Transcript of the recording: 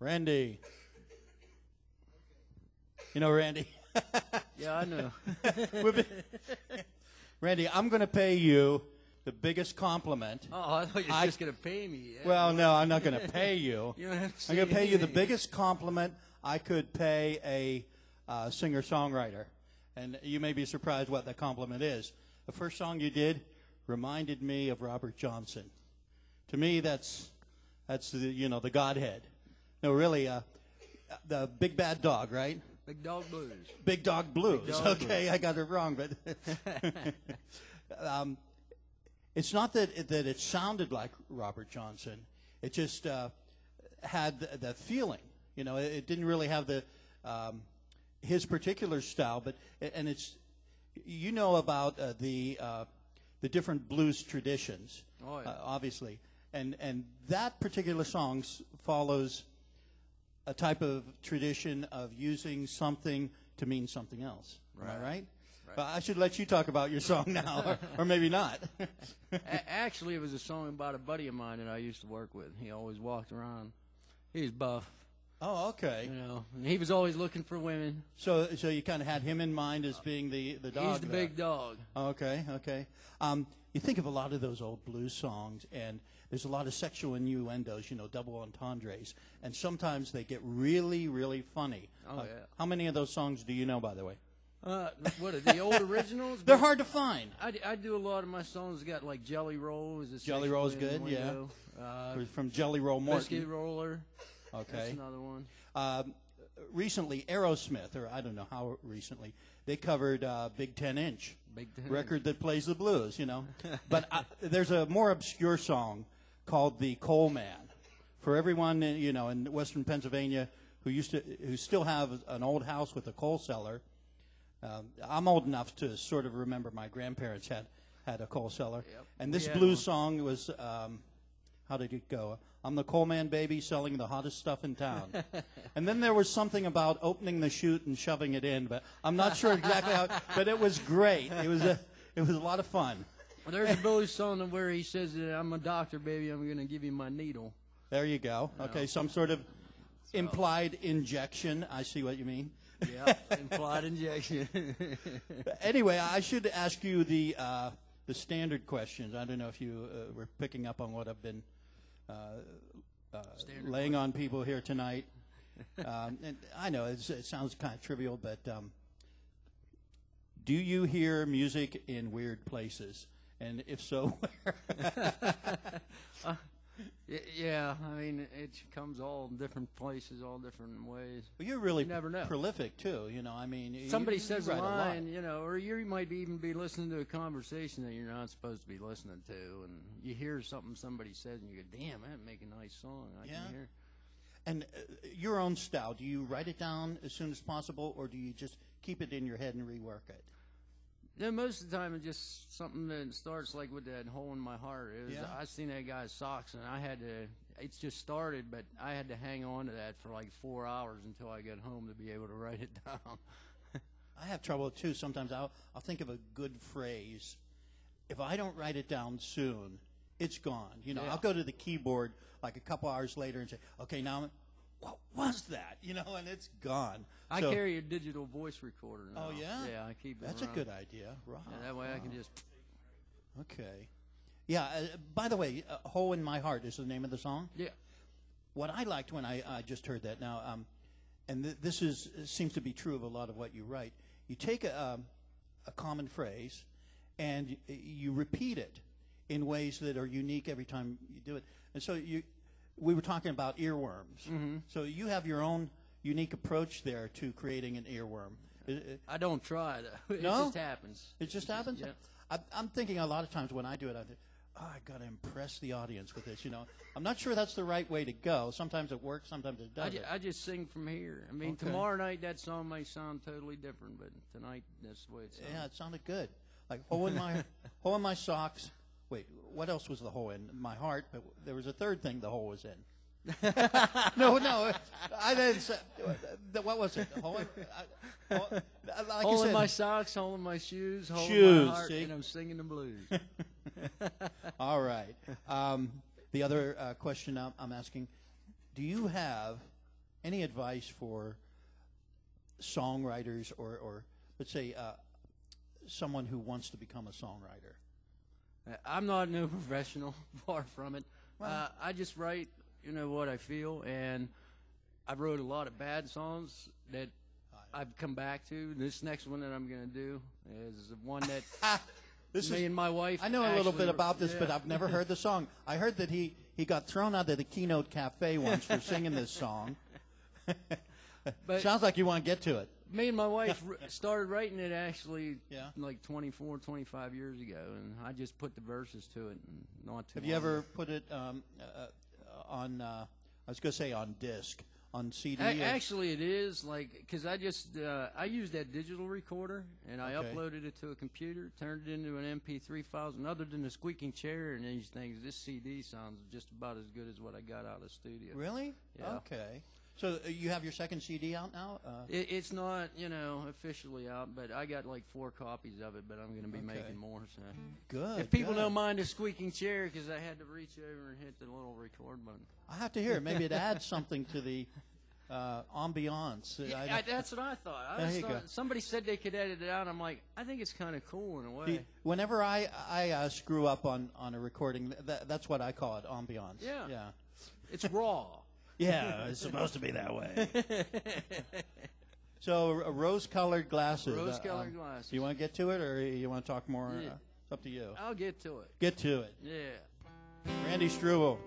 Randy. You know Randy? Yeah, I know. Randy, I'm going to pay you the biggest compliment. Oh, I thought you were just going to pay me. Yeah. Well, no, I'm not going to pay you. You don't have to I'm going to pay you the anything. biggest compliment I could pay a singer-songwriter. And you may be surprised what that compliment is. The first song you did reminded me of Robert Johnson. To me, that's the Godhead. No, really, the Big Bad Dog, right? Big Dog Blues. Big Dog Blues. Big Dog Okay, Blues. I got it wrong, but it's not that it sounded like Robert Johnson. It just had the feeling. You know, it didn't really have the his particular style, but and it's about the different blues traditions, Oh, yeah. obviously, and that particular song follows a type of tradition of using something to mean something else. Am I right? Right. But I should let you talk about your song now, or maybe not. Actually, it was a song about a buddy of mine that I used to work with. He always walked around. He's buff, Oh, okay. you know, and he was always looking for women. So you kind of had him in mind as being the dog. He's the there. big dog. Okay. You think of a lot of those old blues songs, and there's a lot of sexual innuendos, double entendres, and sometimes they get really, really funny. Oh, yeah. How many of those songs do you know, by the way? What are the old originals? They're hard to find. I do a lot of my songs. Got like Jelly Roll. Is a Jelly Roll's good, yeah. From Jelly Roll Morton. Biscuit Roller. Okay. That's another one. Recently, Aerosmith, or I don't know how recently, they covered Big 10-inch. Big 10 record that plays the blues, But there's a more obscure song called "The Coal Man." For everyone, in Western Pennsylvania who still have an old house with a coal cellar. I'm old enough to sort of remember my grandparents had a coal cellar, Yep. and this We had blues one. song was how did it go? I'm the coal man, baby, selling the hottest stuff in town. And then there was something about opening the chute and shoving it in, but I'm not sure exactly how. But it was great. It was a lot of fun. Well, there's a blues song where he says that I'm a doctor, baby. I'm going to give you my needle. There you go. Okay, some sort of implied injection. I see what you mean. Yeah, implied injection. Anyway, I should ask you the standard questions. I don't know if you were picking up on what I've been laying on people here tonight. And I know it sounds kind of trivial, but do you hear music in weird places? And if so, where? Yeah, I mean, it comes all different places, all different ways. Well, you're really You never know. prolific, too. I mean, Somebody you says a write lot. line, or you might even be listening to a conversation that you're not supposed to be listening to, and you hear something somebody says, and you go, damn, that'd make a nice song. I Yeah. can hear. And your own style, do you write it down as soon as possible, or do you just keep it in your head and rework it? Yeah, most of the time it's just something that starts like with that hole in my heart. Yeah. I seen that guy's socks, and I had to. It's just started, but I had to hang on to that for like 4 hours until I got home to be able to write it down. I have trouble, too. Sometimes I'll think of a good phrase. If I don't write it down soon, it's gone. Yeah. I'll go to the keyboard like a couple hours later and say, okay, now, what was that? And it's gone. I So- carry a digital voice recorder now. Oh, yeah? Yeah, I keep it That's around. a good idea. Right. Yeah, that way I can just. Okay. Yeah, by the way, Hole in My Heart is the name of the song. Yeah. What I liked when I just heard that now, and this seems to be true of a lot of what you write, you take a common phrase and you repeat it in ways that are unique every time you do it. And so we were talking about earworms. Mm-hmm. So you have your own unique approach there to creating an earworm. I don't try though. It No? just happens. It just happens? Yeah. I'm thinking a lot of times when I do it, I think, I got to impress the audience with this. I'm not sure that's the right way to go. Sometimes it works, sometimes it doesn't. I just sing from here. I mean, Okay. tomorrow night that song may sound totally different, but tonight that's the way it sounds. Yeah, it sounded good. Like hole in my socks. Wait, what else was the hole in my heart? But there was a third thing the hole was in. No, I didn't say. What was it? Hole Hole in my socks, hole in my shoes, hole in Shoes, my heart, see? and I'm singing the blues. All right. The other question I'm asking: do you have any advice for songwriters or let's say someone who wants to become a songwriter? I'm not no professional, far from it. Well, I just write, what I feel, and I wrote a lot of bad songs that I've come back to. This next one that I'm going to do is one that me and my wife. I know a little bit about this, but I've never heard the song. I heard that he got thrown out of the Keynote Cafe once for singing this song. But sounds like you want to get to it. Me and my wife started writing it actually Yeah. like 24, 25 years ago, and I just put the verses to it. And not too Have you long. ever put it on, I was going to say on disc, on CD? Actually, it is, because I used that digital recorder, and I Okay. uploaded it to a computer, turned it into an MP3 files, and other than the squeaking chair and these things, this CD sounds just about as good as what I got out of the studio. Really? Yeah. Okay. So you have your second CD out now? It's not, officially out, but I got like 4 copies of it, but I'm going to be Okay. making more. So Good. if people good. don't mind the squeaking chair, because I had to reach over and hit the little record button. I have to hear it. Maybe it adds something to the ambiance. That's what I thought. There you go. Somebody said they could edit it out. I'm like, I think it's kind of cool in a way. Whenever I screw up on a recording, that's what I call it, ambiance. Yeah. Yeah. It's raw. Yeah, it's supposed to be that way. So, rose-colored glasses. Rose-colored glasses. Do you want to get to it, or you want to talk more? Yeah. It's up to you. I'll get to it. Get to it. Yeah. Randy Struble.